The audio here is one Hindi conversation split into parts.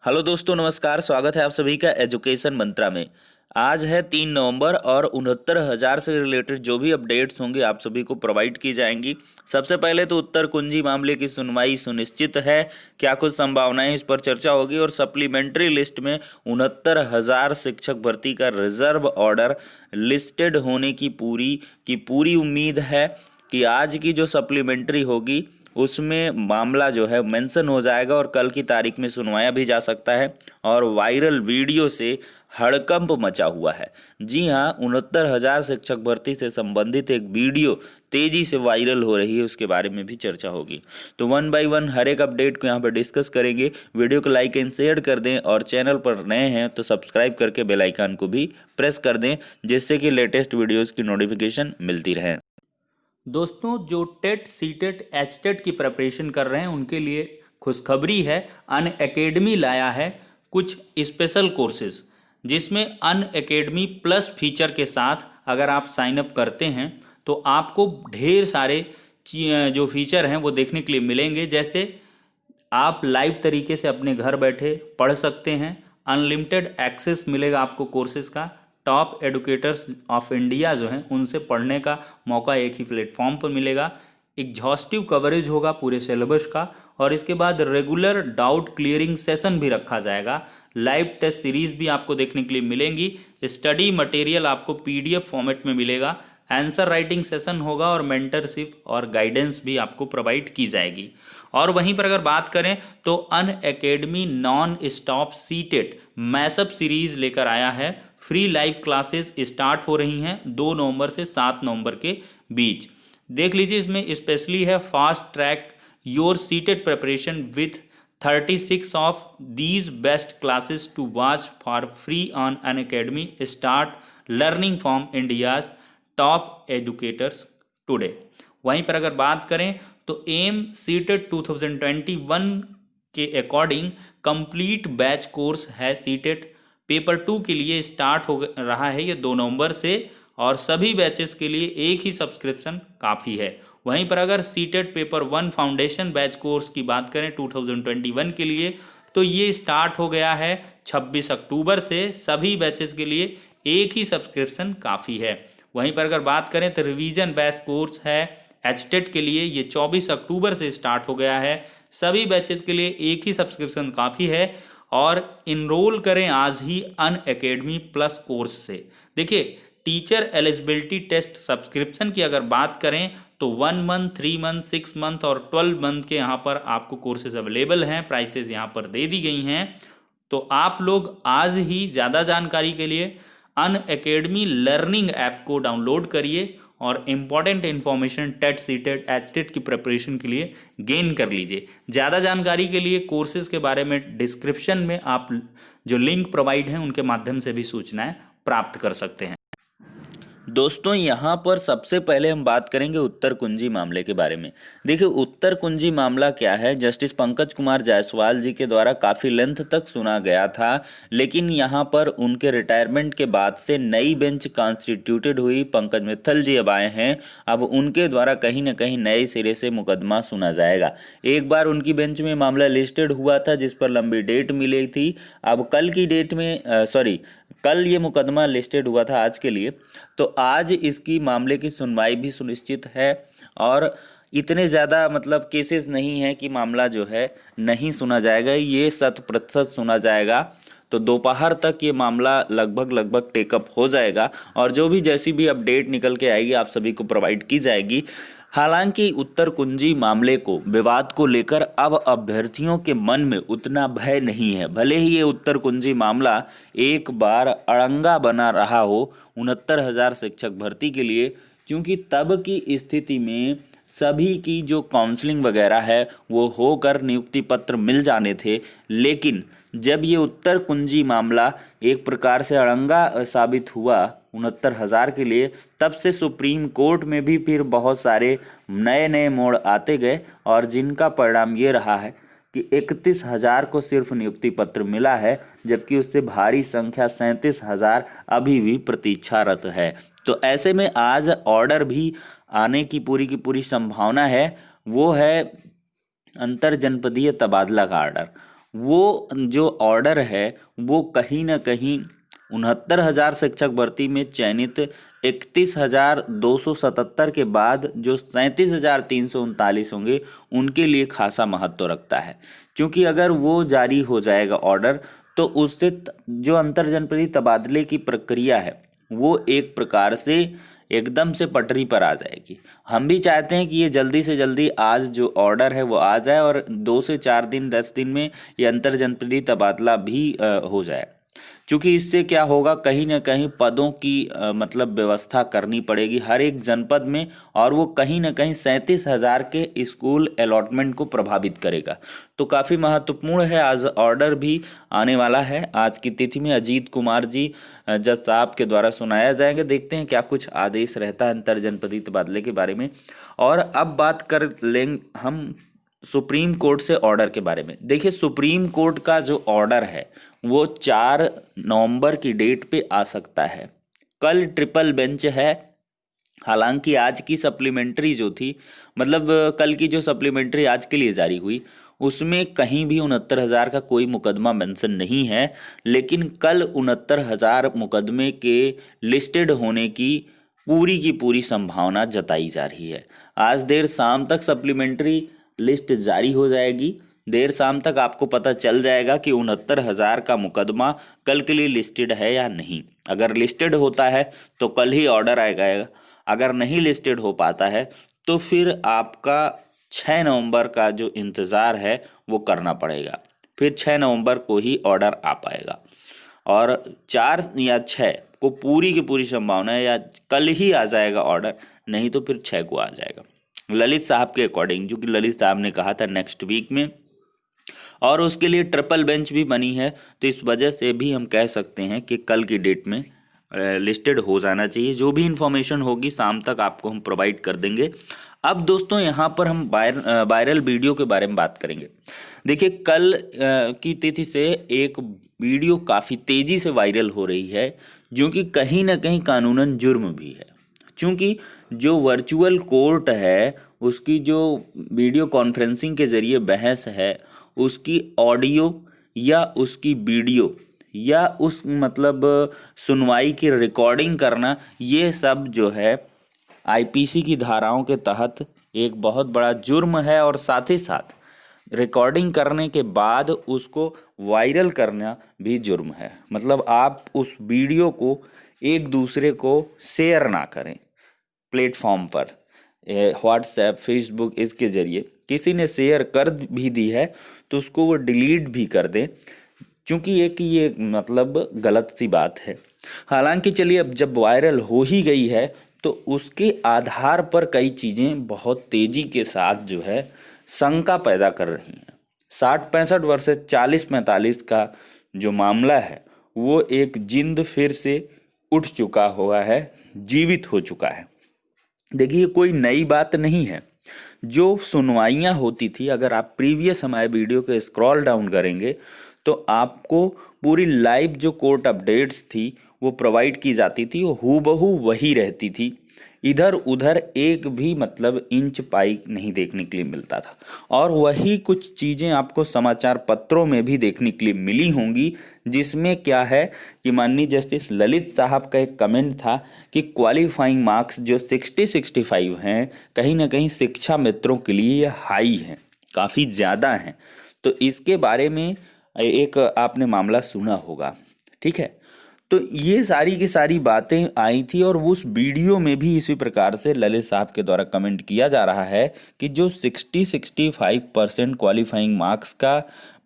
हेलो दोस्तों, नमस्कार। स्वागत है आप सभी का एजुकेशन मंत्रा में। आज है 3 नवंबर और 69,000 से रिलेटेड जो भी अपडेट्स होंगे आप सभी को प्रोवाइड की जाएंगी। सबसे पहले तो उत्तर कुंजी मामले की सुनवाई सुनिश्चित है, क्या कुछ संभावनाएं, इस पर चर्चा होगी। और सप्लीमेंट्री लिस्ट में 69,000 शिक्षक भर्ती का रिजर्व ऑर्डर लिस्टेड होने की पूरी उम्मीद है कि आज की जो सप्लीमेंट्री होगी उसमें मामला जो है मेंशन हो जाएगा और कल की तारीख में सुनवाया भी जा सकता है। और वायरल वीडियो से हड़कंप मचा हुआ है। जी हाँ, 69,000 शिक्षक भर्ती से संबंधित एक वीडियो तेजी से वायरल हो रही है, उसके बारे में भी चर्चा होगी। तो वन बाय वन हर एक अपडेट को यहाँ पर डिस्कस करेंगे। वीडियो को लाइक एंड शेयर कर दें और चैनल पर नए हैं तो सब्सक्राइब करके बेल आइकन को भी प्रेस कर दें, जिससे कि लेटेस्ट वीडियोज़ की नोटिफिकेशन मिलती रहे। दोस्तों, जो टेट सीटेट एचटेट की प्रिपरेशन कर रहे हैं उनके लिए खुशखबरी है। अनअकैडमी लाया है कुछ स्पेशल कोर्सेज, जिसमें अनअकैडमी प्लस फीचर के साथ अगर आप साइन अप करते हैं तो आपको ढेर सारे जो फीचर हैं वो देखने के लिए मिलेंगे। जैसे आप लाइव तरीके से अपने घर बैठे पढ़ सकते हैं, अनलिमिटेड एक्सेस मिलेगा आपको कोर्सेज का, टॉप एडुकेटर्स ऑफ इंडिया जो हैं उनसे पढ़ने का मौका एक ही प्लेटफॉर्म पर मिलेगा, एग्जॉस्टिव कवरेज होगा पूरे सिलेबस का, और इसके बाद रेगुलर डाउट क्लियरिंग सेशन भी रखा जाएगा। लाइव टेस्ट सीरीज भी आपको देखने के लिए मिलेंगी। स्टडी मटेरियल आपको पीडीएफ फॉर्मेट में मिलेगा। आंसर राइटिंग सेशन होगा और मेंटरशिप और गाइडेंस भी आपको प्रोवाइड की जाएगी। और वहीं पर अगर बात करें तो Unacademy non stop CTET mashup series लेकर आया है। फ्री लाइव क्लासेस स्टार्ट हो रही हैं 2 नवंबर से 7 नवंबर के बीच। देख लीजिए, इसमें स्पेशली है fast track your CTET preparation with 36 of these best classes to watch for free on Unacademy. Start learning from India's top educators today. वहीं पर अगर बात करें तो एम सीटेट 2021 के अकॉर्डिंग कंप्लीट बैच कोर्स है सीटेट पेपर 2 के लिए स्टार्ट हो रहा है ये 2 नवंबर से, और सभी बैचेस के लिए एक ही सब्सक्रिप्शन काफ़ी है। वहीं पर अगर CTET paper 1 foundation batch course की बात करें 2021 के लिए तो ये स्टार्ट हो गया है 26 अक्टूबर से। सभी बैचेस के लिए एक ही सब्सक्रिप्शन काफ़ी है। वहीं पर अगर बात करें तो रिवीजन बैच कोर्स है एचटेट के लिए, ये 24 अक्टूबर से स्टार्ट हो गया है। सभी बैचेस के लिए एक ही सब्सक्रिप्शन काफ़ी है और इनरोल करें आज ही अनअकैडमी प्लस कोर्स से। देखिए, टीचर एलिजिबिलिटी टेस्ट सब्सक्रिप्शन की अगर बात करें तो 1 मंथ, 3 मंथ, 6 मंथ और 12 मंथ के यहाँ पर आपको कोर्सेज अवेलेबल हैं। प्राइसेस यहाँ पर दे दी गई हैं। तो आप लोग आज ही ज़्यादा जानकारी के लिए अनअकैडमी लर्निंग ऐप को डाउनलोड करिए और important information TET CTET HTET की प्रिपरेशन के लिए गेन कर लीजिए। ज़्यादा जानकारी के लिए कोर्सेज के बारे में डिस्क्रिप्शन में आप जो लिंक प्रोवाइड हैं उनके माध्यम से भी सूचनाएं प्राप्त कर सकते हैं। दोस्तों, यहाँ पर सबसे पहले हम बात करेंगे उत्तर कुंजी मामले के बारे में। देखिए, उत्तर कुंजी मामला क्या है, जस्टिस पंकज कुमार जायसवाल जी के द्वारा काफ़ी लेंथ तक सुना गया था, लेकिन यहाँ पर उनके रिटायरमेंट के बाद से नई बेंच कॉन्स्टिट्यूटेड हुई। पंकज मित्तल जी अब आए हैं, अब उनके द्वारा कहीं ना कहीं नए सिरे से मुकदमा सुना जाएगा। एक बार उनकी बेंच में मामला लिस्टेड हुआ था जिस पर लंबी डेट मिली थी। अब कल की डेट में कल ये मुकदमा लिस्टेड हुआ था आज के लिए, तो आज इसकी मामले की सुनवाई भी सुनिश्चित है। और इतने ज़्यादा केसेस नहीं है कि मामला जो है नहीं सुना जाएगा, ये 100% सुना जाएगा। तो दोपहर तक ये मामला लगभग टेकअप हो जाएगा और जो भी जैसी भी अपडेट निकल के आएगी आप सभी को प्रोवाइड की जाएगी। हालांकि उत्तर कुंजी मामले को, विवाद को लेकर अब अभ्यर्थियों के मन में उतना भय नहीं है। भले ही ये उत्तर कुंजी मामला एक बार अड़ंगा बना रहा हो 69,000 शिक्षक भर्ती के लिए, क्योंकि तब की स्थिति में सभी की जो काउंसलिंग वगैरह है वो होकर नियुक्ति पत्र मिल जाने थे। लेकिन जब ये उत्तर कुंजी मामला एक प्रकार से अड़ंगा साबित हुआ 69,000 के लिए, तब से सुप्रीम कोर्ट में भी फिर बहुत सारे नए नए मोड़ आते गए और जिनका परिणाम ये रहा है कि 31,000 को सिर्फ नियुक्ति पत्र मिला है, जबकि उससे भारी संख्या 37,000 अभी भी प्रतीक्षारत है। तो ऐसे में आज ऑर्डर भी आने की पूरी संभावना है। वो है अंतर जनपदीय तबादला का ऑर्डर। वो जो ऑर्डर है वो कहीं ना कहीं 69,000 शिक्षक भर्ती में चयनित 31,277 के बाद जो 37,339 होंगे उनके लिए खासा महत्व रखता है। क्योंकि अगर वो जारी हो जाएगा ऑर्डर, तो उससे जो अंतर जनपदीय तबादले की प्रक्रिया है वो एक प्रकार से एकदम से पटरी पर आ जाएगी। हम भी चाहते हैं कि ये जल्दी से जल्दी आज जो ऑर्डर है वो आ जाए और 2 से 4 दिन 10 दिन में ये अंतर जनपदीय तबादला भी हो जाए। क्योंकि इससे क्या होगा, कहीं ना कहीं पदों की मतलब व्यवस्था करनी पड़ेगी हर एक जनपद में, और वो कहीं ना कहीं 37,000 के स्कूल अलॉटमेंट को प्रभावित करेगा। तो काफ़ी महत्वपूर्ण है, आज ऑर्डर भी आने वाला है। आज की तिथि में अजीत कुमार जी जज साहब के द्वारा सुनाया जाएगा। देखते हैं क्या कुछ आदेश रहता है अंतर जनपदीय तबादले के बारे में। और अब बात कर लेंगे हम सुप्रीम कोर्ट से ऑर्डर के बारे में। देखिए, सुप्रीम कोर्ट का जो ऑर्डर है वो 4 नवंबर की डेट पे आ सकता है। कल ट्रिपल बेंच है। हालांकि आज की सप्लीमेंट्री जो थी, मतलब कल की जो सप्लीमेंट्री आज के लिए जारी हुई, उसमें कहीं भी 69,000 का कोई मुकदमा मेंशन नहीं है। लेकिन कल 69,000 मुकदमे के लिस्टेड होने की पूरी संभावना जताई जा रही है। आज देर शाम तक सप्लीमेंट्री लिस्ट जारी हो जाएगी। देर शाम तक आपको पता चल जाएगा कि 69,000 का मुकदमा कल के लिए लिस्टेड है या नहीं। अगर लिस्टेड होता है तो कल ही ऑर्डर आएगा। अगर नहीं लिस्टेड हो पाता है तो फिर आपका 6 नवंबर का जो इंतज़ार है वो करना पड़ेगा। फिर 6 नवंबर को ही ऑर्डर आ पाएगा, और 4 या 6 को पूरी की पूरी संभावना है या कल ही आ जाएगा ऑर्डर, नहीं तो फिर 6 को आ जाएगा ललित साहब के अकॉर्डिंग, जो कि ललित साहब ने कहा था नेक्स्ट वीक में। और उसके लिए ट्रिपल बेंच भी बनी है, तो इस वजह से भी हम कह सकते हैं कि कल की डेट में लिस्टेड हो जाना चाहिए। जो भी इंफॉर्मेशन होगी शाम तक आपको हम प्रोवाइड कर देंगे। अब दोस्तों यहाँ पर हम वायरल वीडियो के बारे में बात करेंगे। देखिए, कल की तिथि से एक वीडियो काफ़ी तेज़ी से वायरल हो रही है, जो कि कहीं ना कहीं कानूनन जुर्म भी है। क्योंकि जो वर्चुअल कोर्ट है उसकी जो वीडियो कॉन्फ्रेंसिंग के ज़रिए बहस है, उसकी ऑडियो या उसकी वीडियो या उस मतलब सुनवाई की रिकॉर्डिंग करना, ये सब जो है आईपीसी की धाराओं के तहत एक बहुत बड़ा जुर्म है। और साथ ही साथ रिकॉर्डिंग करने के बाद उसको वायरल करना भी जुर्म है। मतलब आप उस वीडियो को एक दूसरे को शेयर ना करें प्लेटफॉर्म पर, व्हाट्सएप, फेसबुक, इसके ज़रिए किसी ने शेयर कर भी दी है तो उसको वो डिलीट भी कर दें, क्योंकि ये मतलब गलत सी बात है। हालांकि चलिए, अब जब वायरल हो ही गई है तो उसके आधार पर कई चीज़ें बहुत तेज़ी के साथ जो है शंका पैदा कर रही हैं। 60-65 वर्सेस 40-45 का जो मामला है वो एक जिंद फिर से उठ चुका हुआ है, जीवित हो चुका है। देखिए, कोई नई बात नहीं है। जो सुनवाइयाँ होती थी, अगर आप प्रीवियस हमारे वीडियो को स्क्रॉल डाउन करेंगे तो आपको पूरी लाइव जो कोर्ट अपडेट्स थी वो प्रोवाइड की जाती थी, वो हूबहू वही रहती थी। इधर उधर एक भी मतलब इंच पाई नहीं देखने के लिए मिलता था। और वही कुछ चीज़ें आपको समाचार पत्रों में भी देखने के लिए मिली होंगी, जिसमें क्या है कि माननीय जस्टिस ललित साहब का एक कमेंट था कि क्वालिफाइंग मार्क्स जो 60-65 हैं, कहीं ना कहीं शिक्षा मित्रों के लिए ये हाई हैं, काफ़ी ज़्यादा हैं। तो इसके बारे में एक आपने मामला सुना होगा, ठीक है। तो ये सारी की सारी बातें आई थी, और उस वीडियो में भी इसी प्रकार से ललित साहब के द्वारा कमेंट किया जा रहा है कि जो 60-65% क्वालिफाइंग मार्क्स का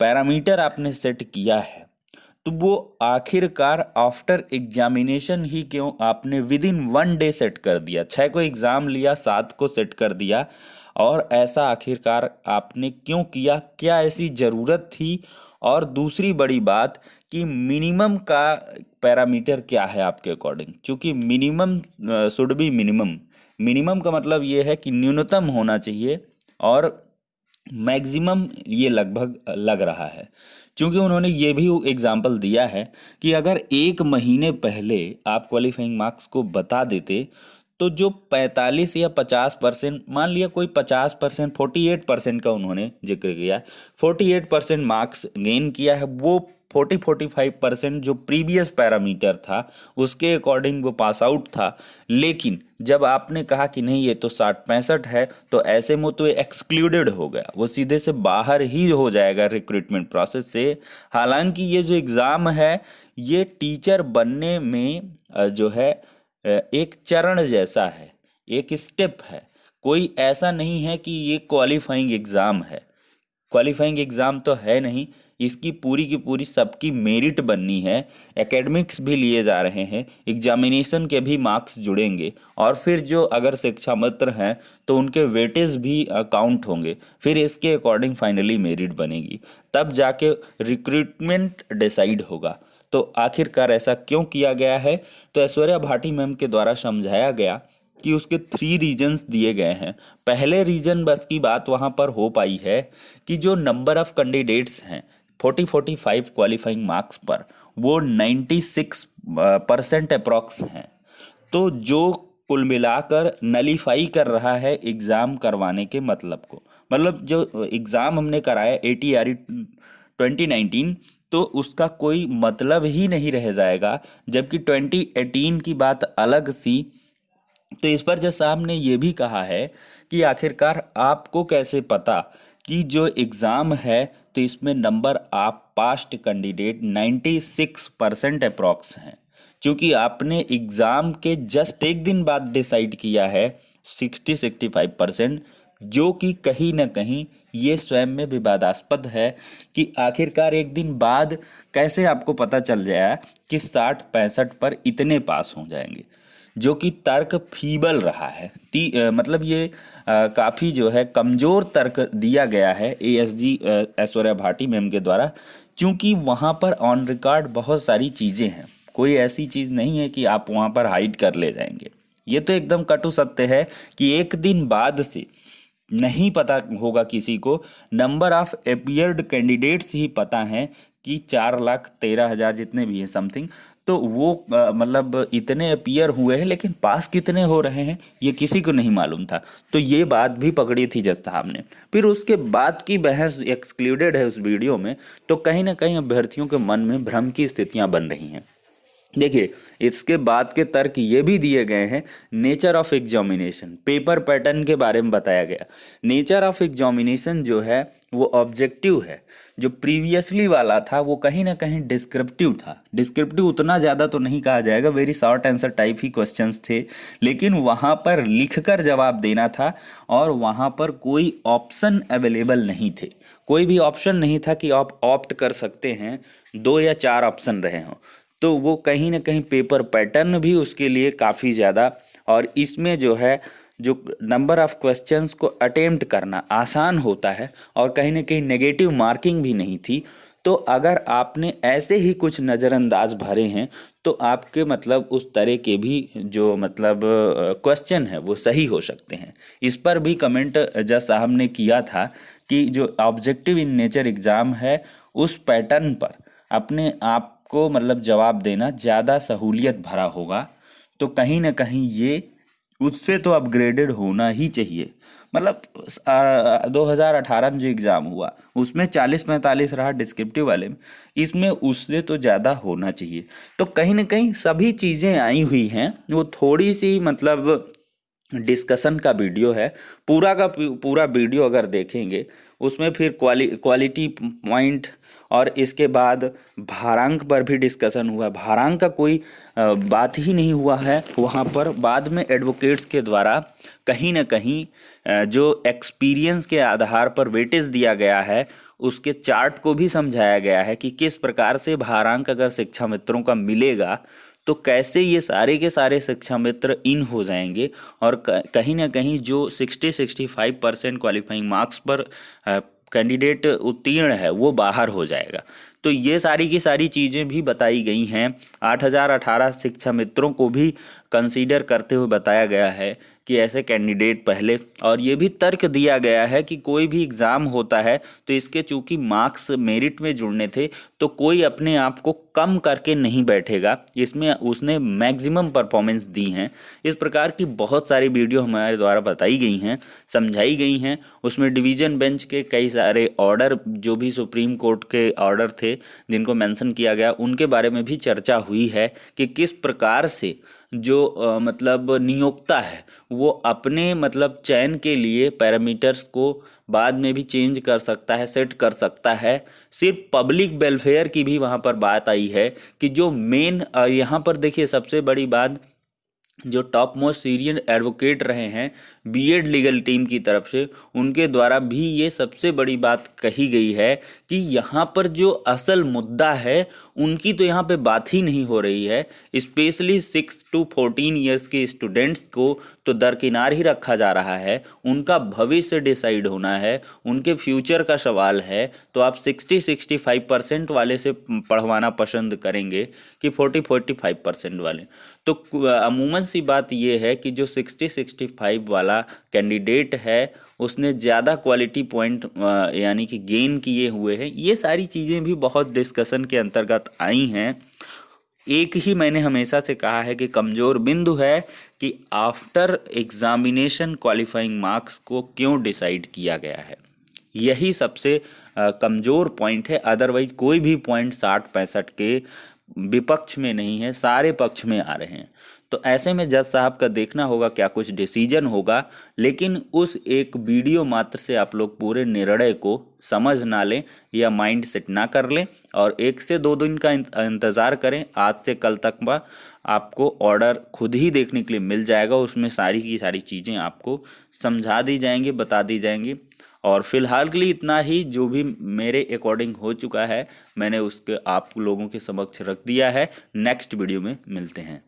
पैरामीटर आपने सेट किया है, तो वो आखिरकार आफ्टर एग्जामिनेशन ही क्यों आपने विद इन 1 डे सेट कर दिया। 6 को एग्ज़ाम लिया, 7 को सेट कर दिया, और ऐसा आखिरकार आपने क्यों किया? क्या ऐसी ज़रूरत थी? और दूसरी बड़ी बात कि मिनिमम का पैरामीटर क्या है आपके अकॉर्डिंग? क्योंकि minimum should be minimum. Minimum का मतलब ये है कि न्यूनतम होना चाहिए, और मैक्सिमम ये लगभग लग रहा है। क्योंकि उन्होंने ये भी एग्जाम्पल दिया है कि अगर 1 महीने पहले आप क्वालिफाइंग मार्क्स को बता देते तो जो 45 या 50%, मान लिया कोई 50%, 48% का उन्होंने जिक्र किया है, 48% मार्क्स गेन किया है, वो 40-45% जो प्रीवियस पैरामीटर था उसके अकॉर्डिंग वो पास आउट था। लेकिन जब आपने कहा कि नहीं ये तो 60-65 है, तो ऐसे में तो एक्सक्लूडेड हो गया, वो सीधे से बाहर ही हो जाएगा रिक्रूटमेंट प्रोसेस से। हालांकि ये जो एग्ज़ाम है ये टीचर बनने में जो है एक चरण जैसा है, एक स्टेप है, कोई ऐसा नहीं है कि ये क्वालिफाइंग एग्ज़ाम है। क्वालिफाइंग एग्ज़ाम तो है नहीं, इसकी पूरी की पूरी सबकी मेरिट बननी है। एकेडमिक्स भी लिए जा रहे हैं, एग्जामिनेशन के भी मार्क्स जुड़ेंगे, और फिर जो अगर शिक्षा मित्र हैं तो उनके वेटेज भी काउंट होंगे, फिर इसके अकॉर्डिंग फाइनली मेरिट बनेगी, तब जाके रिक्रूटमेंट डिसाइड होगा। तो आखिरकार ऐसा क्यों किया गया है, तो ऐश्वर्या भाटी मैम के द्वारा समझाया गया कि उसके 3 रीजन्स दिए गए हैं। पहले रीजन बस की बात वहाँ पर हो पाई है कि जो नंबर ऑफ कैंडिडेट्स हैं 40-45 क्वालिफाइंग मार्क्स पर, वो 96% अप्रॉक्स हैं। तो जो कुल मिलाकर नलीफाई कर रहा है एग्ज़ाम करवाने के मतलब को, मतलब जो एग्ज़ाम हमने कराया ATRE 2019, तो उसका कोई मतलब ही नहीं रह जाएगा, जबकि 2018 की बात अलग सी। तो इस पर जज साहब ने ये भी कहा है कि आखिरकार आपको कैसे पता कि जो एग्ज़ाम है तो इसमें नंबर आप पास्ट कैंडिडेट 96% अप्रॉक्स हैं, क्योंकि आपने एग्ज़ाम के जस्ट एक दिन बाद डिसाइड किया है 60-65%, जो कि कहीं ना कहीं ये स्वयं में विवादास्पद है कि आखिरकार एक दिन बाद कैसे आपको पता चल जाए कि 60-65 पर इतने पास हो जाएंगे, जो कि तर्क फीबल रहा है। मतलब ये काफ़ी जो है कमज़ोर तर्क दिया गया है ASG ऐश्वर्या भाटी मैम के द्वारा, क्योंकि वहाँ पर ऑन रिकॉर्ड बहुत सारी चीज़ें हैं, कोई ऐसी चीज़ नहीं है कि आप वहाँ पर हाइड कर ले जाएंगे। ये तो एकदम कटु सत्य है कि एक दिन बाद से नहीं पता होगा किसी को, नंबर ऑफ अपीयर्ड कैंडिडेट्स ही पता हैं कि 4,13,000 जितने भी हैं समथिंग, तो वो मतलब इतने अपीयर हुए हैं, लेकिन पास कितने हो रहे हैं ये किसी को नहीं मालूम था। तो ये बात भी पकड़ी थी जज साहब ने। फिर उसके बाद की बहस एक्सक्लूडेड है उस वीडियो में, तो कहीं ना कहीं अभ्यर्थियों के मन में भ्रम की स्थितियां बन रही हैं। देखिए, इसके बाद के तर्क ये भी दिए गए हैं, nature of examination, paper pattern के बारे में बताया गया। नेचर ऑफ एग्जामिनेशन जो है वो ऑब्जेक्टिव है, जो प्रीवियसली वाला था वो कहीं ना कहीं डिस्क्रिप्टिव था। डिस्क्रिप्टिव उतना ज़्यादा तो नहीं कहा जाएगा, वेरी शॉर्ट आंसर टाइप ही क्वेश्चंस थे, लेकिन वहाँ पर लिखकर जवाब देना था, और वहाँ पर कोई ऑप्शन अवेलेबल नहीं थे, कोई भी ऑप्शन नहीं था कि आप ऑप्ट कर सकते हैं, 2 या 4 ऑप्शन रहे हों। तो वो कहीं ना कहीं पेपर पैटर्न भी उसके लिए काफ़ी ज़्यादा, और इसमें जो है जो नंबर ऑफ क्वेश्चंस को अटेम्प्ट करना आसान होता है, और कहीं ना कहीं नेगेटिव मार्किंग भी नहीं थी। तो अगर आपने ऐसे ही कुछ नज़रअंदाज भरे हैं तो आपके मतलब उस तरह के भी जो मतलब क्वेश्चन है वो सही हो सकते हैं। इस पर भी कमेंट जज साहब ने किया था कि जो ऑब्जेक्टिव इन नेचर एग्ज़ाम है उस पैटर्न पर अपने आप को मतलब जवाब देना ज़्यादा सहूलियत भरा होगा। तो कहीं ना कहीं ये उससे तो अपग्रेडेड होना ही चाहिए। मतलब 2018 में जो एग्ज़ाम हुआ उसमें 40-45 रहा डिस्क्रिप्टिव वाले में, इसमें उससे तो ज़्यादा होना चाहिए। तो कहीं ना कहीं सभी चीज़ें आई हुई हैं, वो थोड़ी सी मतलब डिस्कशन का वीडियो है, पूरा का पूरा वीडियो अगर देखेंगे उसमें फिर क्वालिटी पॉइंट और इसके बाद भारांक पर भी डिस्कशन हुआ। भारांक का कोई बात ही नहीं हुआ है वहाँ पर। बाद में एडवोकेट्स के द्वारा कहीं ना कहीं जो एक्सपीरियंस के आधार पर वेटेज दिया गया है उसके चार्ट को भी समझाया गया है कि किस प्रकार से भारांक अगर शिक्षा मित्रों का मिलेगा तो कैसे ये सारे के सारे शिक्षा मित्र इन हो जाएंगे, और कहीं ना कहीं जो 60-65% क्वालिफाइंग मार्क्स पर कैंडिडेट उत्तीर्ण है वो बाहर हो जाएगा। तो ये सारी की सारी चीज़ें भी बताई गई हैं। 8018 शिक्षा मित्रों को भी कंसीडर करते हुए बताया गया है कि ऐसे कैंडिडेट पहले, और ये भी तर्क दिया गया है कि कोई भी एग्ज़ाम होता है तो इसके चूंकि मार्क्स मेरिट में जुड़ने थे तो कोई अपने आप को कम करके नहीं बैठेगा, इसमें उसने मैक्सिमम परफॉर्मेंस दी हैं। इस प्रकार की बहुत सारी वीडियो हमारे द्वारा बताई गई हैं, समझाई गई हैं। उसमें डिवीज़न बेंच के कई सारे ऑर्डर, जो भी सुप्रीम कोर्ट के ऑर्डर थे जिनको मेंशन किया गया, उनके बारे में भी चर्चा हुई है कि किस प्रकार से जो मतलब नियोक्ता है वो अपने मतलब चयन के लिए पैरामीटर्स को बाद में भी चेंज कर सकता है, सेट कर सकता है। सिर्फ पब्लिक वेलफेयर की भी वहाँ पर बात आई है कि जो मेन यहाँ पर देखिए सबसे बड़ी बात, जो टॉप मोस्ट सीनियर एडवोकेट रहे हैं बीएड लीगल टीम की तरफ से, उनके द्वारा भी ये सबसे बड़ी बात कही गई है कि यहाँ पर जो असल मुद्दा है उनकी तो यहाँ पे बात ही नहीं हो रही है। स्पेशली 6 to 14 ईयर्स के स्टूडेंट्स को तो दरकिनार ही रखा जा रहा है, उनका भविष्य डिसाइड होना है, उनके फ्यूचर का सवाल है। तो आप 60-65% वाले से पढ़वाना पसंद करेंगे कि 40-45% वाले? तो अमूमन सी बात यह है कि जो 60-65 वाला कैंडिडेट है उसने ज़्यादा क्वालिटी पॉइंट यानी कि गेन किए हुए हैं। ये सारी चीज़ें भी बहुत डिस्कशन के अंतर्गत आई हैं। एक ही मैंने हमेशा से कहा है कि कमज़ोर बिंदु है कि आफ्टर एग्जामिनेशन क्वालिफाइंग मार्क्स को क्यों डिसाइड किया गया है, यही सबसे कमज़ोर पॉइंट है। अदरवाइज कोई भी पॉइंट 60-65 के विपक्ष में नहीं है, सारे पक्ष में आ रहे हैं। तो ऐसे में जज साहब का देखना होगा क्या कुछ डिसीजन होगा, लेकिन उस एक वीडियो मात्र से आप लोग पूरे निर्णय को समझ ना लें या माइंड सेट ना कर लें, और 1 से 2 दिन का इंतज़ार करें। आज से कल तक में आपको ऑर्डर खुद ही देखने के लिए मिल जाएगा, उसमें सारी की सारी चीज़ें आपको समझा दी जाएंगी, बता दी जाएंगी। और फिलहाल के लिए इतना ही, जो भी मेरे अकॉर्डिंग हो चुका है मैंने उसके आप लोगों के समक्ष रख दिया है। नेक्स्ट वीडियो में मिलते हैं।